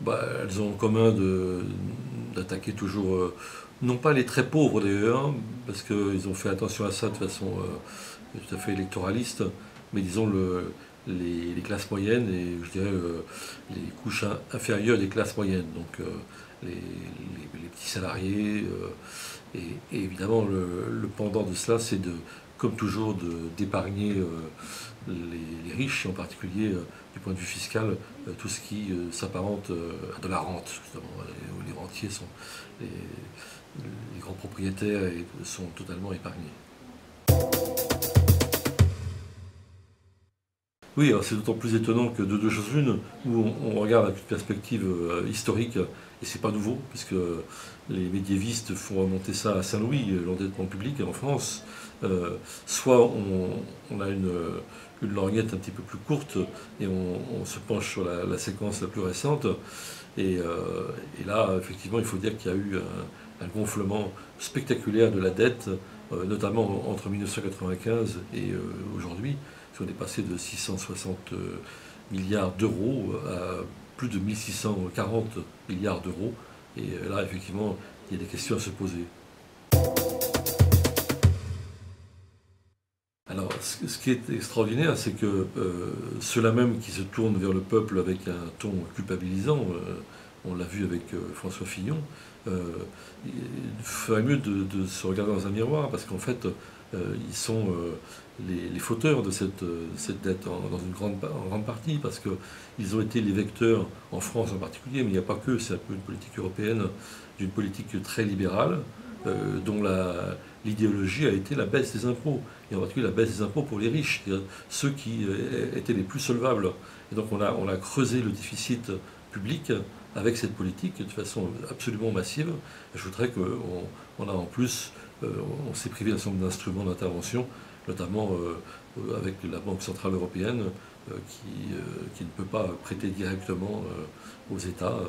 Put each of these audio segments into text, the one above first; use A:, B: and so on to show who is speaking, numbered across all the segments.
A: Elles ont en commun d'attaquer toujours, non pas les très pauvres d'ailleurs, hein, parce qu'ils ont fait attention à ça de façon tout à fait électoraliste, mais disons les classes moyennes et je dirais les couches inférieures des classes moyennes, donc les petits salariés. Et évidemment, le pendant de cela, c'est comme toujours, d'épargner les riches, et en particulier du point de vue fiscal, tout ce qui s'apparente à de la rente, justement, où les rentiers sont les, les grands propriétaires et sont totalement épargnés. Oui, alors c'est d'autant plus étonnant que de deux choses l'une, où on regarde avec une perspective historique, et c'est pas nouveau, puisque les médiévistes font remonter ça à Saint-Louis, l'endettement public en France. Soit on a une lorgnette un petit peu plus courte et on se penche sur la séquence la plus récente, et là, effectivement, il faut dire qu'il y a eu un gonflement spectaculaire de la dette, notamment entre 1995 et aujourd'hui. On est passé de 660 milliards d'euros à plus de 1640 milliards d'euros. Et là, effectivement, il y a des questions à se poser. Alors, ce qui est extraordinaire, c'est que ceux-là même qui se tournent vers le peuple avec un ton culpabilisant, on l'a vu avec François Fillon, il ferait mieux de se regarder dans un miroir, parce qu'en fait, ils sont les fauteurs de cette dette dans en grande partie, parce qu'ils ont été les vecteurs, en France en particulier, mais il n'y a pas que, c'est un peu une politique européenne, d'une politique très libérale, dont l'idéologie a été la baisse des impôts, et en particulier la baisse des impôts pour les riches, c'est-à-dire ceux qui étaient les plus solvables. Et donc on a creusé le déficit public avec cette politique de façon absolument massive. Je voudrais qu'on a en plus, on s'est privé d'un certain nombre d'instruments d'intervention, notamment avec la Banque Centrale Européenne, qui ne peut pas prêter directement aux États,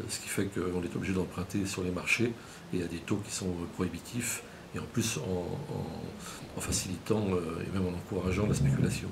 A: ce qui fait qu'on est obligé d'emprunter sur les marchés et à des taux qui sont prohibitifs, et en plus en facilitant et même en encourageant la spéculation.